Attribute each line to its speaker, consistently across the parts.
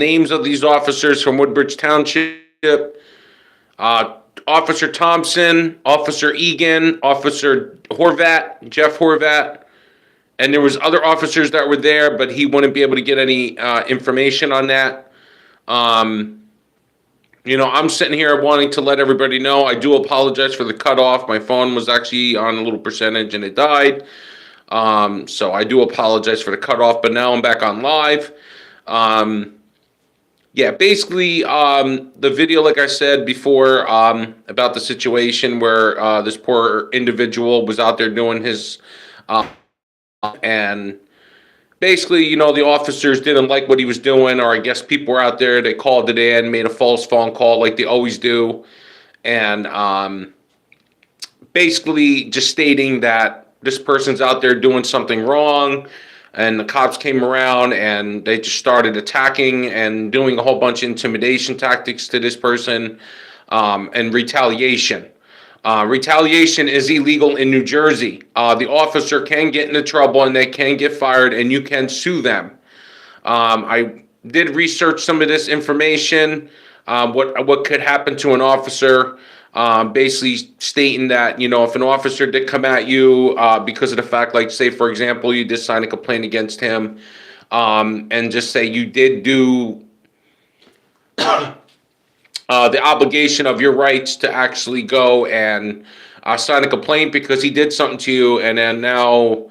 Speaker 1: names of these officers from Woodbridge Township. Uh, Officer Thompson, Officer Egan, Officer Horvat, Jeff Horvat, and there was other officers that were there, but he wouldn't be able to get any information on that. I'm sitting here wanting to let everybody know I do apologize for the cutoff. My phone was actually on a little percentage and it died. So I do apologize for the cutoff, but now I'm back on live. Basically, the video, like I said before, about the situation where this poor individual was out there doing his, and basically, the officers didn't like what he was doing, or I guess people were out there, they called it in, made a false phone call like they always do, and basically just stating that this person's out there doing something wrong, and the cops came around and they just started attacking and doing a whole bunch of intimidation tactics to this person, and retaliation. Retaliation is illegal in New Jersey. The officer can get into trouble and they can get fired and you can sue them. I did research some of this information, what could happen to an officer, basically stating that, if an officer did come at you because of the fact, like say, for example, you did sign a complaint against him, and just say you did do the obligation of your rights to actually go and sign a complaint because he did something to you, and then now,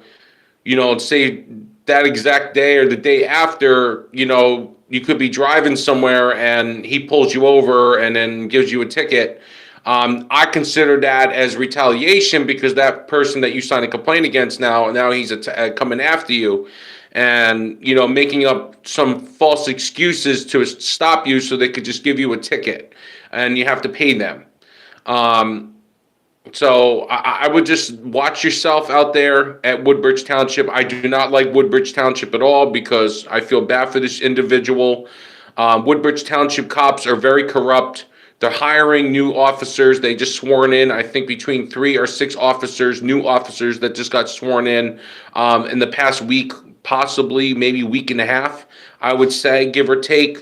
Speaker 1: say that exact day or the day after, you could be driving somewhere and he pulls you over and then gives you a ticket. I consider that as retaliation because that person that you signed a complaint against now he's coming after you and, making up some false excuses to stop you so they could just give you a ticket and you have to pay them. So I would just watch yourself out there at Woodbridge Township. I do not like Woodbridge Township at all because I feel bad for this individual. Woodbridge Township cops are very corrupt. They're hiring new officers. They just sworn in, I think, between 3 or 6 officers, new officers that just got sworn in the past week, possibly maybe week and a half, I would say, give or take.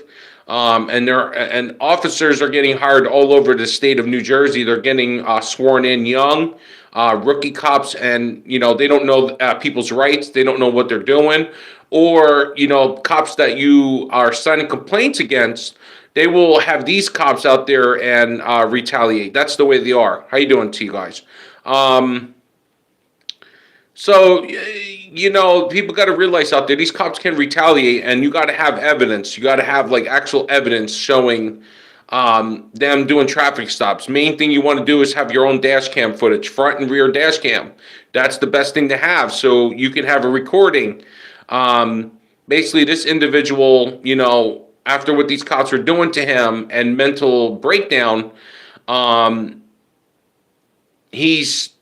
Speaker 1: And officers are getting hired all over the state of New Jersey. They're getting sworn in young, rookie cops, and they don't know people's rights. They don't know what they're doing, or cops that you are signing complaints against. They will have these cops out there and retaliate. That's the way they are. How you doing, to you guys? So, people got to realize out there, these cops can retaliate, and you got to have evidence. You got to have, actual evidence showing them doing traffic stops. Main thing you want to do is have your own dash cam footage, front and rear dash cam. That's the best thing to have, so you can have a recording. Basically, this individual, after what these cops were doing to him and mental breakdown, he's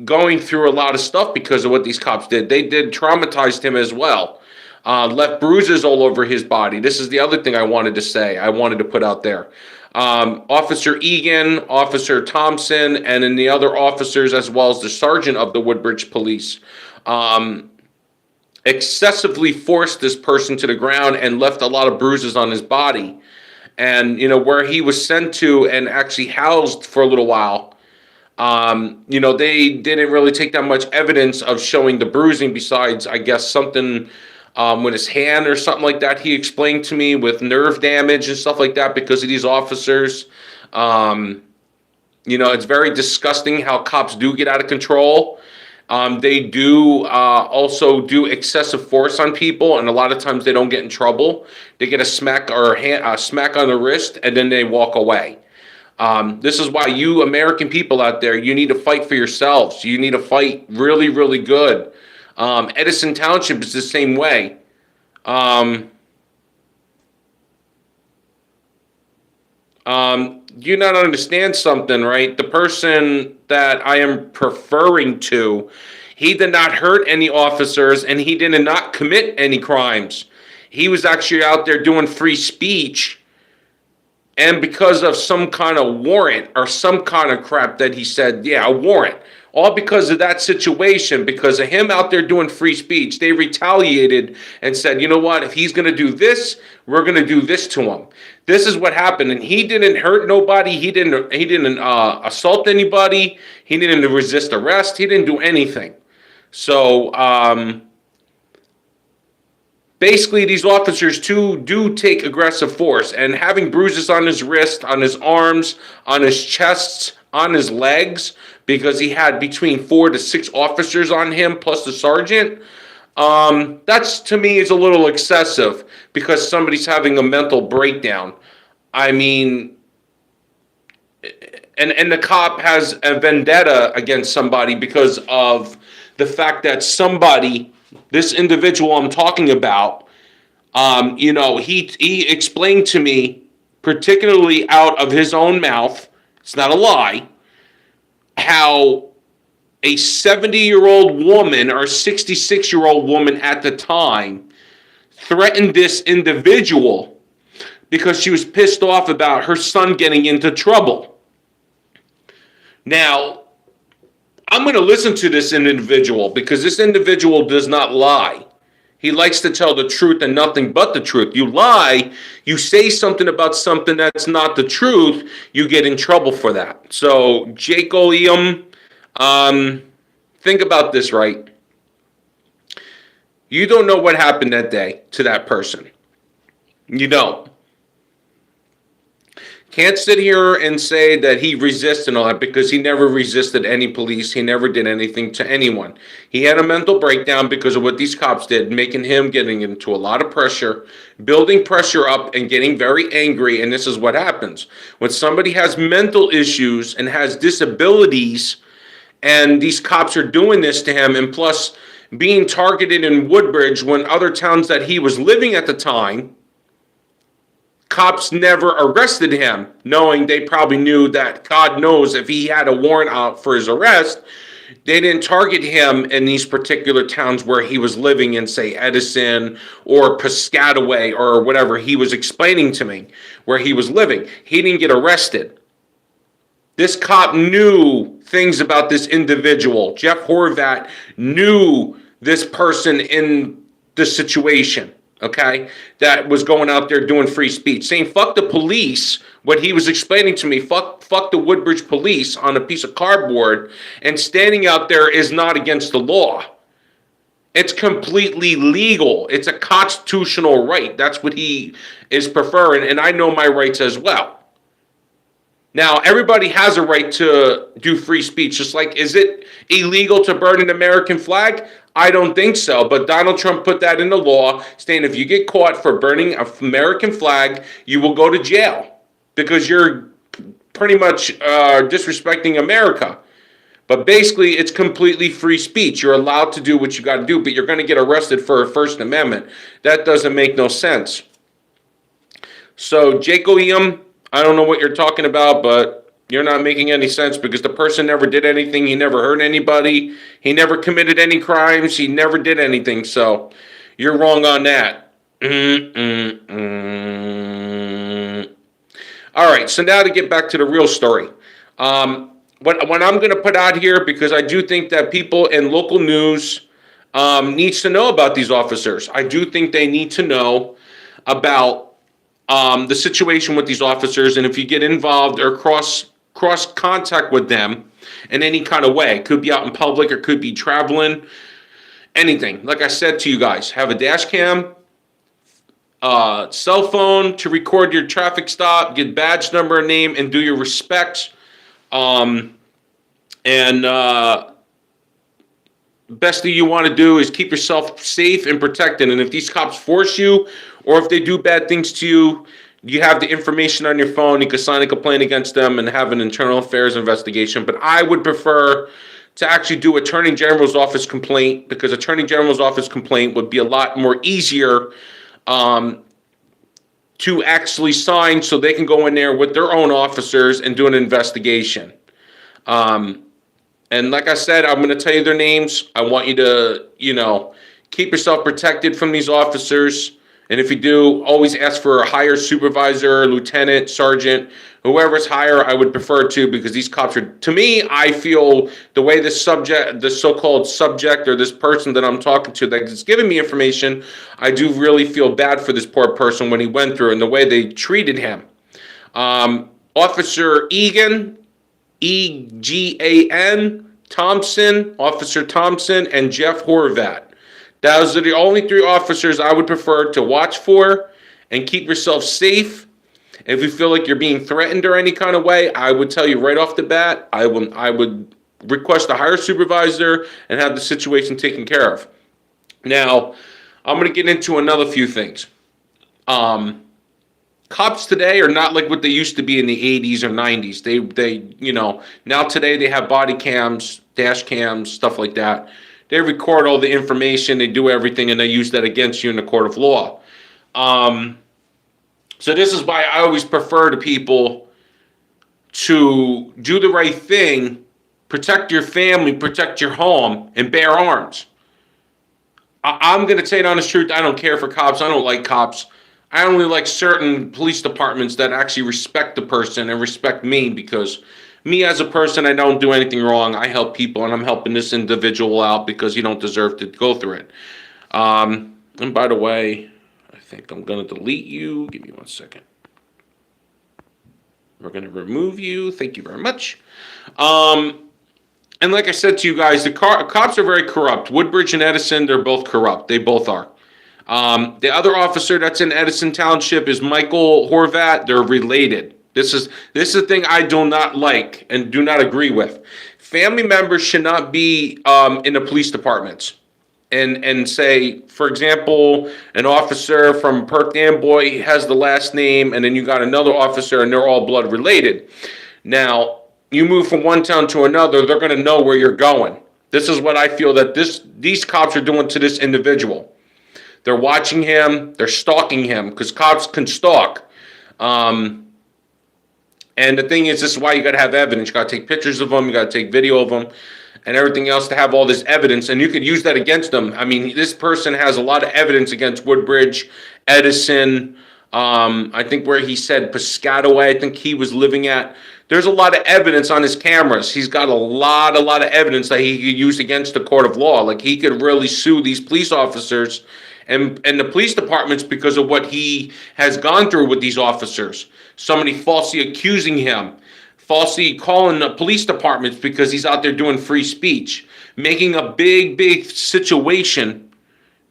Speaker 1: going through a lot of stuff because of what these cops did. They did traumatized him as well. Left bruises all over his body. This is the other thing I wanted to say. I wanted to put out there. Officer Egan, Officer Thompson, and then the other officers, as well as the sergeant of the Woodbridge Police, excessively forced this person to the ground and left a lot of bruises on his body. And, where he was sent to and actually housed for a little while, they didn't really take that much evidence of showing the bruising besides, I guess, something with his hand or something like that. He explained to me with nerve damage and stuff like that because of these officers. It's very disgusting how cops do get out of control. They do also do excessive force on people, and a lot of times they don't get in trouble. They get a smack or a smack on the wrist, and then they walk away. This is why you American people out there, you need to fight for yourselves. You need to fight really, really good. Edison Township is the same way. You not understand something, right? The person that I am preferring to, he did not hurt any officers and he did not commit any crimes. He was actually out there doing free speech, and because of some kind of warrant or some kind of crap that he said, yeah, a warrant. all because of that situation, because of him out there doing free speech. They retaliated and said, you know what, if he's going to do this, we're going to do this to him. This is what happened, and he didn't hurt nobody. He didn't assault anybody. He didn't resist arrest. He didn't do anything. So basically, these officers too do take aggressive force, and having bruises on his wrist, on his arms, on his chest, on his legs, because he had between 4 to 6 officers on him plus the sergeant. That's, to me, is a little excessive because somebody's having a mental breakdown. I mean, and the cop has a vendetta against somebody because of the fact that somebody, this individual I'm talking about, he explained to me, particularly out of his own mouth, it's not a lie, how a 70-year-old woman or 66-year-old woman at the time threatened this individual because she was pissed off about her son getting into trouble. Now, I'm going to listen to this individual because this individual does not lie. He likes to tell the truth and nothing but the truth. You lie, you say something about something that's not the truth, you get in trouble for that. So, Jake Olium, think about this, right? You don't know what happened that day to that person. You don't. Can't sit here and say that he resists and all that because he never resisted any police. He never did anything to anyone. He had a mental breakdown because of what these cops did, making him getting into a lot of pressure, building pressure up and getting very angry. And this is what happens. When somebody has mental issues and has disabilities and these cops are doing this to him, and plus being targeted in Woodbridge when other towns that he was living at the time, cops never arrested him, knowing they probably knew that God knows if he had a warrant out for his arrest, they didn't target him in these particular towns where he was living in, say, Edison or Piscataway or whatever he was explaining to me, where he was living. He didn't get arrested. This cop knew things about this individual. Jeff Horvat knew this person in the situation, okay, that was going out there doing free speech, saying fuck the police. What he was explaining to me, fuck the Woodbridge police on a piece of cardboard, and standing out there is not against the law. It's completely legal. It's a constitutional right. That's what he is preferring, and I know my rights as well. Now, everybody has a right to do free speech. Just like, is it illegal to burn an American flag? I don't think so. But Donald Trump put that in the law, saying if you get caught for burning an American flag, you will go to jail because you're pretty much disrespecting America. But basically, it's completely free speech. You're allowed to do what you got to do, but you're going to get arrested for a First Amendment. That doesn't make no sense. So, Jake Olium, I don't know what you're talking about, but you're not making any sense because the person never did anything. He never hurt anybody. He never committed any crimes. He never did anything. So you're wrong on that. All right. So now to get back to the real story. What I'm going to put out here, because I do think that people in local news needs to know about these officers. I do think they need to know about the situation with these officers, and if you get involved or cross contact with them in any kind of way, could be out in public or could be traveling, anything. Like I said to you guys, have a dash cam, cell phone to record your traffic stop, get badge number and name, and do your respects. Best thing you want to do is keep yourself safe and protected. And if these cops force you, or if they do bad things to you, you have the information on your phone. You can sign a complaint against them and have an internal affairs investigation. But I would prefer to actually do Attorney General's office complaint, because Attorney General's office complaint would be a lot more easier to actually sign, so they can go in there with their own officers and do an investigation. And like I said, I'm going to tell you their names. I want you to, keep yourself protected from these officers. And if you do, always ask for a higher supervisor, lieutenant, sergeant, whoever's higher. I would prefer to, because these cops are, to me, I feel the way this subject, this so-called subject, or this person that I'm talking to that is giving me information, I do really feel bad for this poor person when he went through and the way they treated him. Officer Egan, Egan Thompson, Officer Thompson, and Jeff Horvat. Those are the only three officers I would prefer to watch for and keep yourself safe. If you feel like you're being threatened or any kind of way, I would tell you right off the bat, I would request a higher supervisor and have the situation taken care of. Now, I'm going to get into another few things. Cops today are not like what they used to be in the 80s or 90s. Now today they have body cams, dash cams, stuff like that. They record all the information, they do everything, and they use that against you in the court of law. So this is why I always prefer to people to do the right thing, protect your family, protect your home, and bear arms. I'm going to tell you the honest truth, I don't care for cops, I don't like cops. I only like certain police departments that actually respect the person and respect me, because me as a person, I don't do anything wrong. I help people, and I'm helping this individual out because he don't deserve to go through it. And by the way, I think I'm going to delete you. Give me 1 second. We're going to remove you. Thank you very much. And like I said to you guys, the cops are very corrupt. Woodbridge and Edison, they're both corrupt. They both are. The other officer that's in Edison Township is Michael Horvat. They're related. This is the thing I do not like and do not agree with. Family members should not be in the police departments. And say, for example, an officer from Perth Amboy has the last name, and then you got another officer, and they're all blood related. Now, you move from one town to another, they're going to know where you're going. This is what I feel that these cops are doing to this individual. They're watching him. They're stalking him, because cops can stalk. And the thing is, this is why you got to have evidence. You got to take pictures of them. You got to take video of them and everything else to have all this evidence. And you could use that against them. I mean, this person has a lot of evidence against Woodbridge, Edison. I think where he said Piscataway, I think he was living at. There's a lot of evidence on his cameras. He's got a lot of evidence that he could use against the court of law. Like, he could really sue these police officers and the police departments because of what he has gone through with these officers. Somebody falsely accusing him, falsely calling the police departments because he's out there doing free speech, making a big situation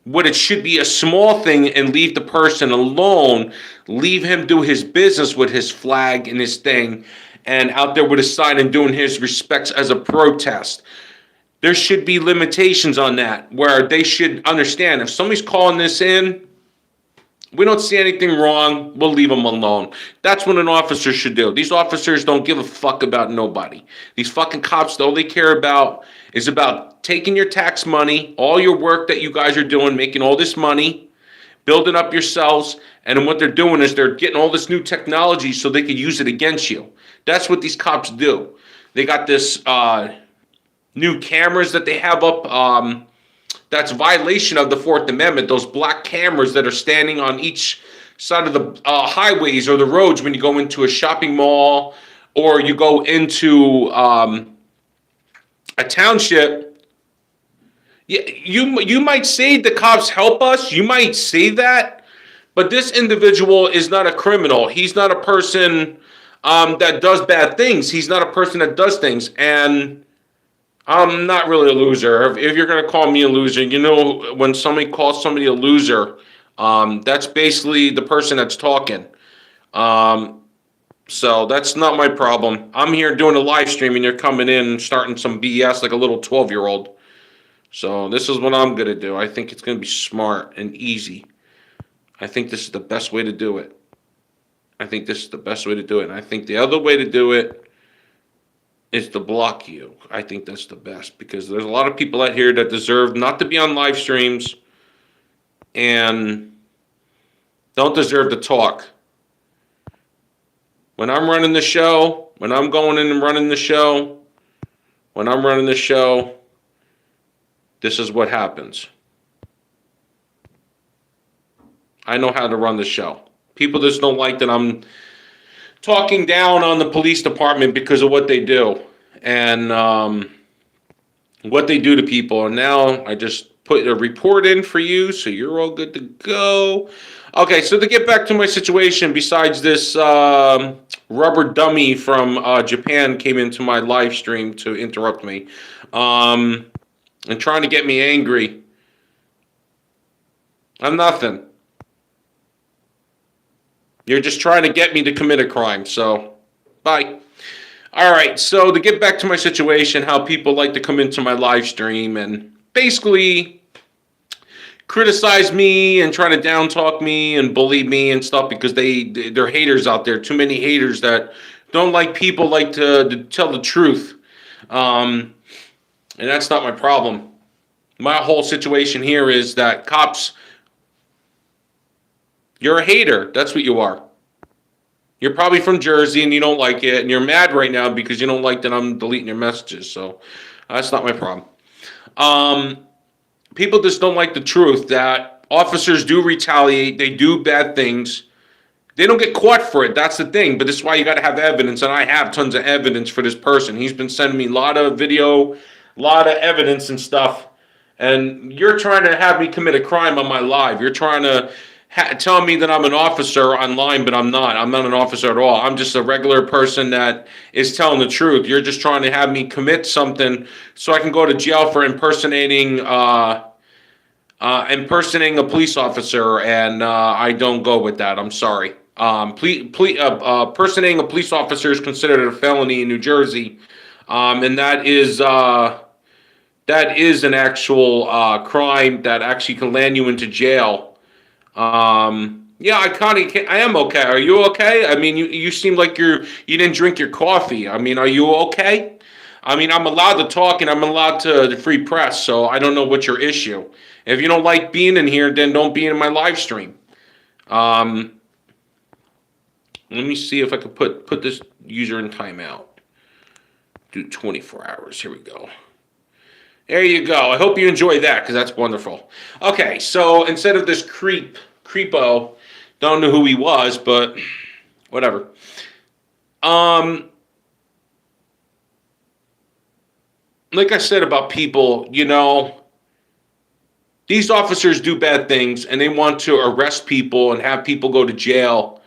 Speaker 1: what it should be a small thing, and leave the person alone, leave him do his business with his flag and his thing, and out there with his sign and doing his respects as a protest. There should be limitations on that, where they should understand if somebody's calling this in, we don't see anything wrong, we'll leave them alone. That's what an officer should do. These officers don't give a fuck about nobody. These fucking cops, all they care about is about taking your tax money, all your work that you guys are doing, making all this money, building up yourselves, and then what they're doing is they're getting all this new technology so they can use it against you. That's what these cops do. They got this new cameras that they have up. That's violation of the Fourth Amendment. Those black cameras that are standing on each side of the highways or the roads when you go into a shopping mall or you go into a township. You might say the cops help us. You might say that, but this individual is not a criminal. He's not a person that does bad things. He's not a person that does things. And I'm not really a loser. If you're going to call me a loser, you know, when somebody calls somebody a loser, that's basically the person that's talking. So that's not my problem. I'm here doing a live stream and you're coming in and starting some BS like a little 12-year-old. So this is what I'm going to do. I think it's going to be smart and easy. I think this is the best way to do it. I think this is the best way to do it. And I think the other way to do it is to block you. I think that's the best, because there's a lot of people out here that deserve not to be on live streams and don't deserve to talk. When I'm running the show, when I'm going in and running the show, when I'm running the show, this is what happens. I know how to run the show. People just don't like that I'm talking down on the police department because of what they do and what they do to people. And now I just put a report in for you, so you're all good to go. Okay, so to get back to my situation, besides this rubber dummy from Japan came into my live stream to interrupt me and trying to get me angry. I'm nothing. You're just trying to get me to commit a crime, so bye. All right, so to get back to my situation, how people like to come into my live stream and basically criticize me and try to down talk me and bully me and stuff because they're haters out there. Too many haters that don't like people like to tell the truth, and that's not my problem. My whole situation here is that cops, you're a hater. That's what you are. You're probably from Jersey and you don't like it, and you're mad right now because you don't like that I'm deleting your messages. So that's not my problem. People just don't like the truth that officers do retaliate. They do bad things. They don't get caught for it. That's the thing. But this is why you got to have evidence, and I have tons of evidence for this person. He's been sending me a lot of video, a lot of evidence and stuff. And you're trying to have me commit a crime on my live. You're trying to tell me that I'm an officer online, but I'm not. I'm not an officer at all. I'm just a regular person that is telling the truth. You're just trying to have me commit something so I can go to jail for impersonating a police officer, and I don't go with that. I'm sorry. Impersonating a police officer is considered a felony in New Jersey, and that is an actual crime that actually can land you into jail. Yeah, I am okay. Are you okay? I mean, you seem like you didn't drink your coffee. I mean, are you okay? I mean, I'm allowed to talk and I'm allowed to the free press, so I don't know what's your issue. If you don't like being in here, then don't be in my live stream. Let me see if I could put this user in timeout. Do 24 hours. Here we go. There you go. I hope you enjoy that because that's wonderful. Okay, so instead of this creepo, don't know who he was, but whatever. Like I said about people, these officers do bad things and they want to arrest people and have people go to jail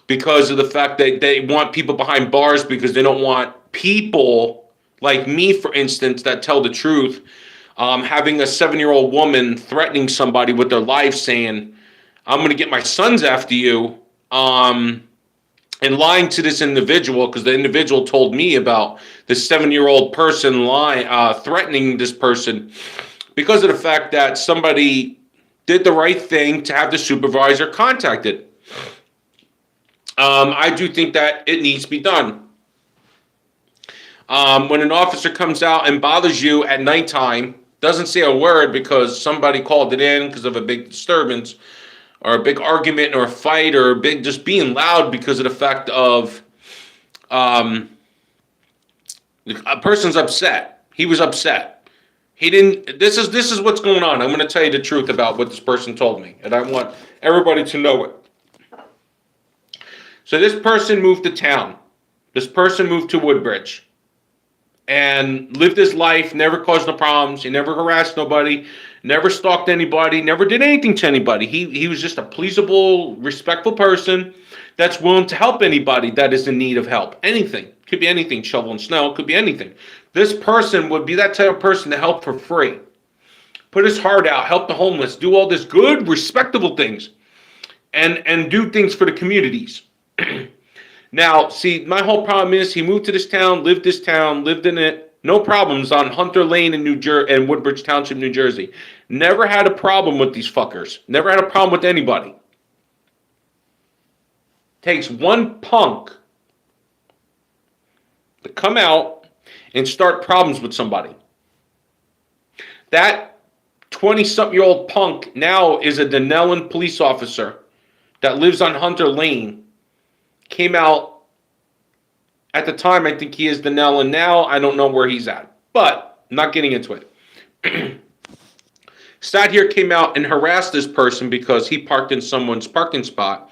Speaker 1: because of the fact that they want people behind bars because they don't want people like me, for instance, that tell the truth, having a 7-year-old woman threatening somebody with their life saying, I'm going to get my sons after you, and lying to this individual because the individual told me about this 7-year-old person threatening this person because of the fact that somebody did the right thing to have the supervisor contacted. I do think that it needs to be done. When an officer comes out and bothers you at nighttime, doesn't say a word because somebody called it in because of a big disturbance or a big argument or a fight or just being loud because of the fact of a person's upset. He was upset. He didn't. This is what's going on. I'm going to tell you the truth about what this person told me, and I want everybody to know it. So this person moved to town. This person moved to Woodbridge and lived his life, never caused no problems. He never harassed nobody, never stalked anybody, never did anything to anybody. He was just a pleasable, respectful person that's willing to help anybody that is in need of help. Anything. Could be anything. Shoveling snow. Could be anything. This person would be that type of person to help for free. Put his heart out. Help the homeless. Do all this good, respectable things. And do things for the communities. Now, see, my whole problem is he moved to this town, lived in it, no problems on Hunter Lane in and Woodbridge Township, New Jersey. Never had a problem with these fuckers. Never had a problem with anybody. Takes one punk to come out and start problems with somebody. That 20-something-year-old punk now is a Denellen police officer that lives on Hunter Lane. Came out at the time, I think he is Denellen now. I don't know where he's at, but I'm not getting into it. Sat here, came out and harassed this person because he parked in someone's parking spot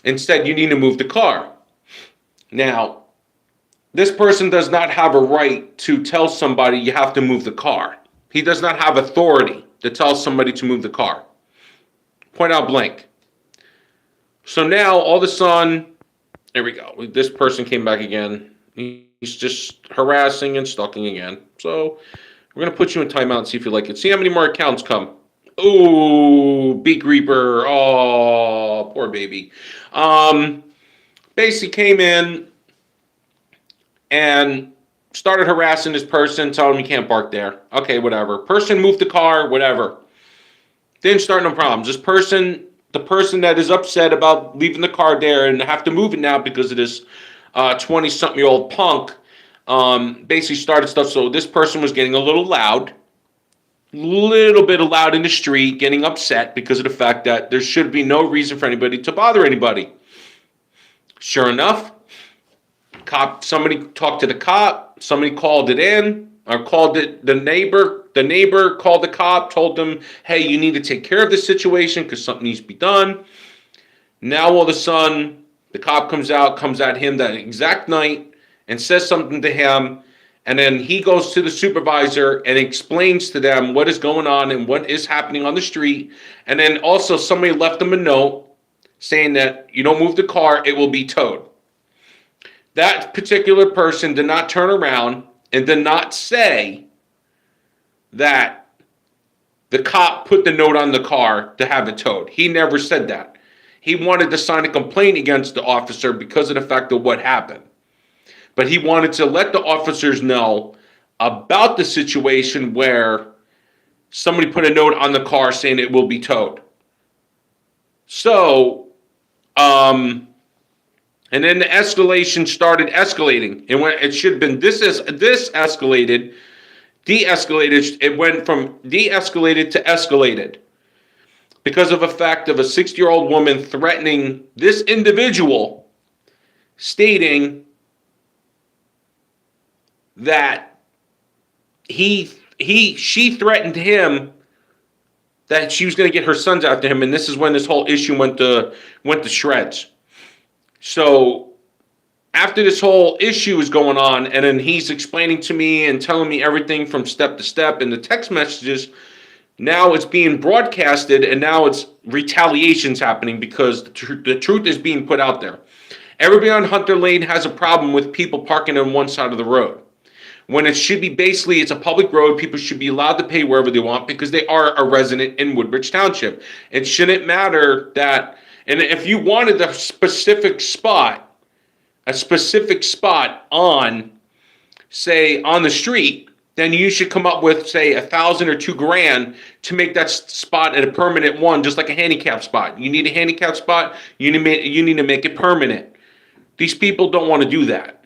Speaker 1: and said, you need to move the car. Now, this person does not have a right to tell somebody you have to move the car. He does not have authority to tell somebody to move the car. Point out blank. So now, all of a sudden, there we go. This person came back again. He's just harassing and stalking again. So we're going to put you in timeout and see if you like it. See how many more accounts come. Oh, Beak Reaper. Oh, poor baby. Basically came in and started harassing this person, telling him he can't park there. Okay, whatever. Person moved the car, whatever. Didn't start no problems. This person, the person that is upset about leaving the car there and have to move it now because of this 20-something-year-old punk, basically started stuff. So this person was getting a little loud in the street, getting upset because of the fact that there should be no reason for anybody to bother anybody. Sure enough, somebody talked to the cop, somebody called it in, or called it the neighbor. The neighbor called the cop, told them, hey, you need to take care of this situation because something needs to be done. Now all of a sudden, the cop comes at him that exact night and says something to him. And then he goes to the supervisor and explains to them what is going on and what is happening on the street. And then also somebody left them a note saying that you don't move the car, it will be towed. That particular person did not turn around and did not say that the cop put the note on the car to have it towed. He never said that. He wanted to sign a complaint against the officer because of the fact of what happened. But he wanted to let the officers know about the situation where somebody put a note on the car saying it will be towed. So, and then the escalation started escalating. And when it should have been this escalated, de-escalated, it went from de-escalated to escalated because of a fact of a 60-year-old woman threatening this individual, stating that she threatened him that she was going to get her sons after him, and this is when this whole issue went to shreds. So after this whole issue is going on, and then he's explaining to me and telling me everything from step to step in the text messages, now it's being broadcasted, and now it's retaliations happening because the truth is being put out there. Everybody on Hunter Lane has a problem with people parking on one side of the road, when it should be basically, it's a public road. People should be allowed to pay wherever they want because they are a resident in Woodbridge Township. It shouldn't matter that, and if you wanted a specific spot on, say, on the street, then you should come up with, say, $1,000 or $2,000 to make that spot at a permanent one, just like a handicap spot. You need a handicap spot, you need to make it permanent. These people don't want to do that.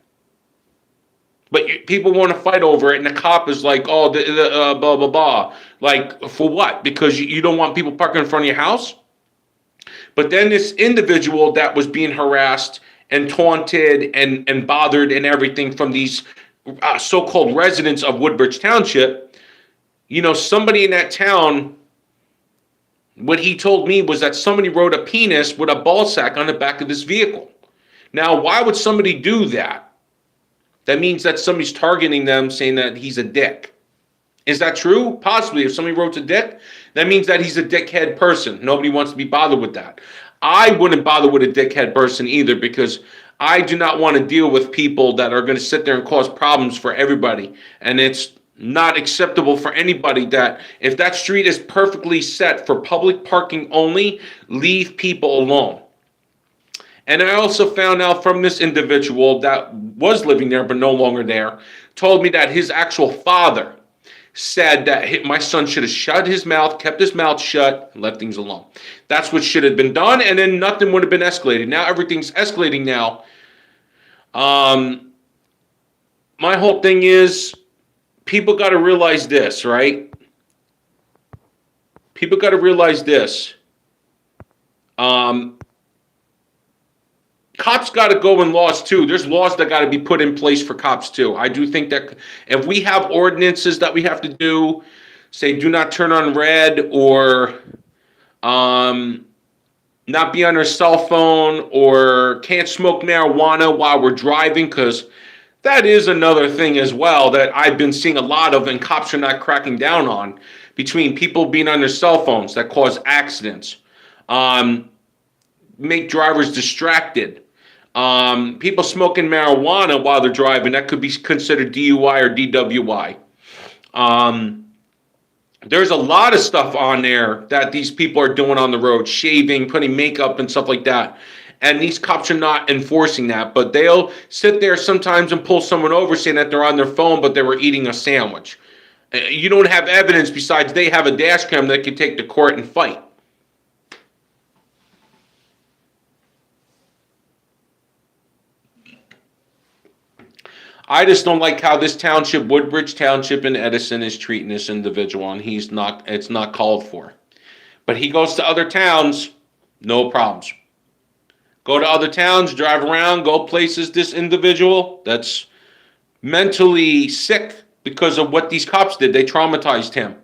Speaker 1: But people want to fight over it, and the cop is like, oh, blah, blah, blah. Like, for what? Because you don't want people parking in front of your house? But then this individual that was being harassed and taunted and bothered and everything from these so-called residents of Woodbridge Township, somebody in that town, what he told me was that somebody rode a penis with a ball sack on the back of this vehicle. Now, why would somebody do that? That means that somebody's targeting them, saying that he's a dick. Is that true? Possibly. If somebody wrote a dick, that means that he's a dickhead person. Nobody wants to be bothered with that. I wouldn't bother with a dickhead person either, because I do not want to deal with people that are going to sit there and cause problems for everybody. And it's not acceptable for anybody that if that street is perfectly set for public parking only, leave people alone. And I also found out from this individual that was living there but no longer there, told me that his actual father said that my son should have shut his mouth, kept his mouth shut, and left things alone. That's what should have been done, and then nothing would have been escalated. Now everything's escalating now. My whole thing is, people got to realize this, right? People got to realize this. Cops got to go in laws too. There's laws that got to be put in place for cops too. I do think that if we have ordinances that we have to do, say do not turn on red, or um, not be on their cell phone, or can't smoke marijuana while we're driving, because that is another thing as well that I've been seeing a lot of, and cops are not cracking down on, between people being on their cell phones that cause accidents, um, make drivers distracted. People smoking marijuana while they're driving, that could be considered DUI or DWI. Um, there's a lot of stuff on there that these people are doing on the road, shaving, putting makeup and stuff like that. And these cops are not enforcing that, but they'll sit there sometimes and pull someone over saying that they're on their phone, but they were eating a sandwich. You don't have evidence besides they have a dash cam that can take to court and fight. I just don't like how this township, Woodbridge Township in Edison, is treating this individual, and it's not called for. But he goes to other towns, no problems. Go to other towns, drive around, go places. This individual that's mentally sick because of what these cops did, they traumatized him.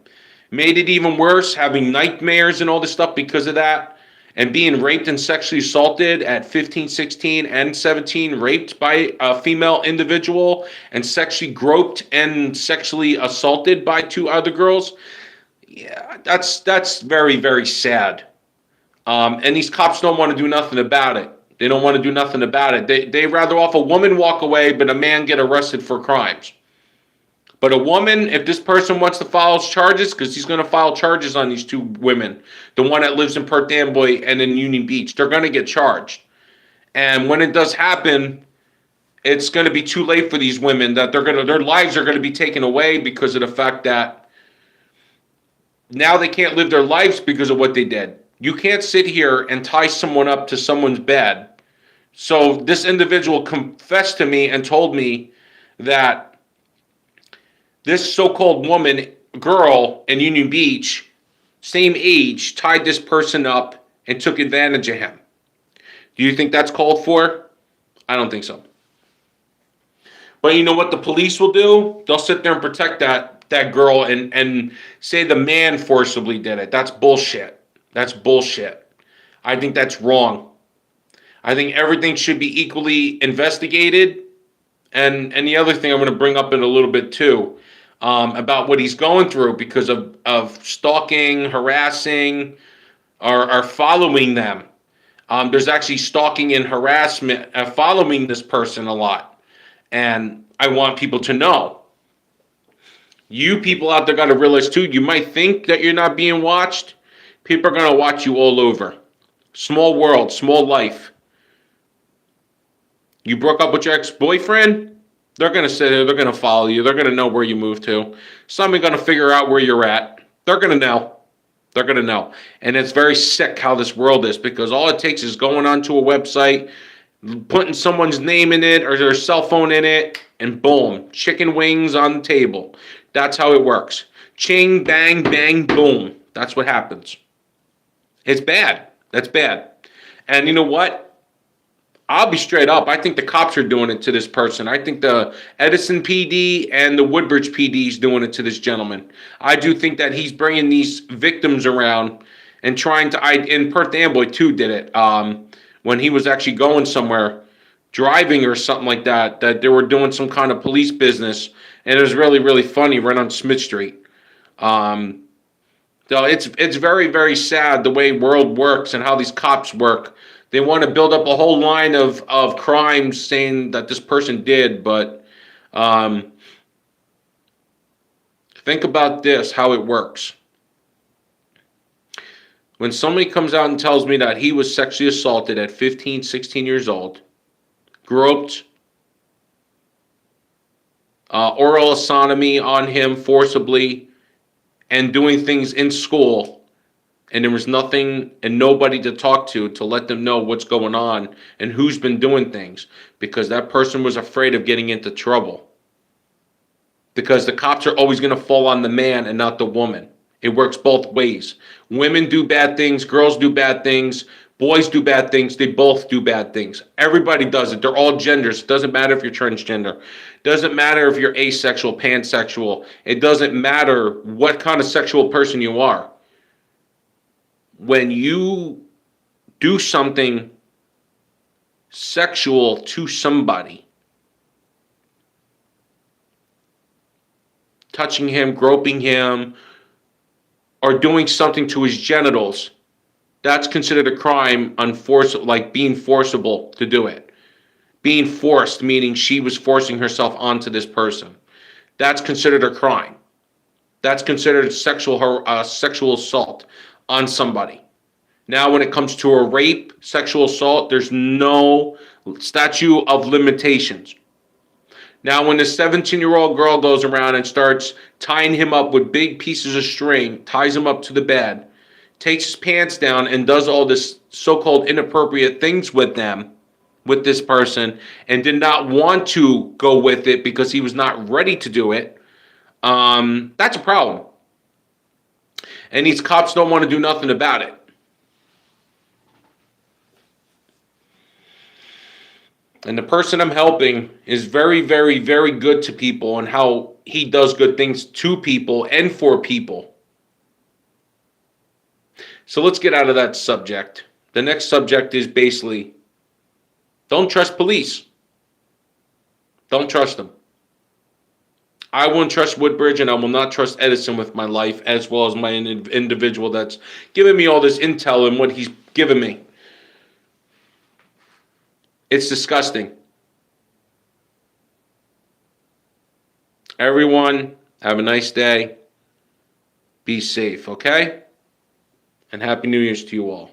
Speaker 1: Made it even worse, having nightmares and all this stuff because of that, and being raped and sexually assaulted at 15, 16, and 17, raped by a female individual, and sexually groped and sexually assaulted by two other girls. Yeah, that's very, very sad. And these cops don't want to do nothing about it. They don't want to do nothing about it. They rather off a woman walk away, but a man get arrested for crimes. But a woman, if this person wants to file charges, because he's going to file charges on these two women, the one that lives in Perth Amboy and in Union Beach, they're going to get charged. And when it does happen, it's going to be too late for these women. That their lives are going to be taken away because of the fact that now they can't live their lives because of what they did. You can't sit here and tie someone up to someone's bed. So this individual confessed to me and told me that this so-called girl in Union Beach, same age, tied this person up and took advantage of him. Do you think that's called for? I don't think so. But you know what the police will do? They'll sit there and protect that girl and say the man forcibly did it. That's bullshit. That's bullshit. I think that's wrong. I think everything should be equally investigated. And the other thing I'm going to bring up in a little bit too, about what he's going through because of stalking, harassing, or following them. There's actually stalking and harassment, following this person a lot. And I want people to know. You people out there got to realize too, you might think that you're not being watched. People are going to watch you all over. Small world, small life. You broke up with your ex-boyfriend, they're going to sit there, they're going to follow you, they're going to know where you moved to. Some are going to figure out where you're at. They're going to know. They're going to know. And it's very sick how this world is, because all it takes is going onto a website, putting someone's name in it or their cell phone in it, and boom, chicken wings on the table. That's how it works. Ching, bang, bang, boom. That's what happens. It's bad. That's bad. And you know what? I'll be straight up. I think the cops are doing it to this person. I think the Edison PD and the Woodbridge PD is doing it to this gentleman. I do think that he's bringing these victims around and trying to. In Perth Amboy too did it when he was actually going somewhere, driving or something like that. That they were doing some kind of police business, and it was really, really funny right on Smith Street. So it's very, very sad the way world works and how these cops work. They want to build up a whole line of crimes saying that this person did, but think about this, how it works. When somebody comes out and tells me that he was sexually assaulted at 15, 16 years old, groped, oral sodomy on him forcibly, and doing things in school, and there was nothing and nobody to talk to let them know what's going on and who's been doing things, because that person was afraid of getting into trouble. Because the cops are always going to fall on the man and not the woman. It works both ways. Women do bad things, girls do bad things, Boys do bad things. They both do bad things. Everybody does it. They're all genders. It doesn't matter if you're transgender. It doesn't matter if you're asexual, pansexual. It doesn't matter what kind of sexual person you are. When you do something sexual to somebody, touching him, groping him, or doing something to his genitals, that's considered a crime, like being forcible to do it. Being forced, meaning she was forcing herself onto this person. That's considered a crime. That's considered sexual assault on somebody. Now, when it comes to a rape, sexual assault, there's no statute of limitations. Now, when the 17-year-old girl goes around and starts tying him up with big pieces of string, ties him up to the bed, takes his pants down, and does all this so-called inappropriate things with this person, and did not want to go with it because he was not ready to do it, that's a problem. And these cops don't want to do nothing about it. And the person I'm helping is very, very, very good to people and how he does good things to people and for people. So let's get out of that subject. The next subject is basically, don't trust police. Don't trust them. I won't trust Woodbridge, and I will not trust Edison with my life, as well as my individual that's giving me all this intel and what he's given me. It's disgusting. Everyone, have a nice day. Be safe, okay? And Happy New Year's to you all.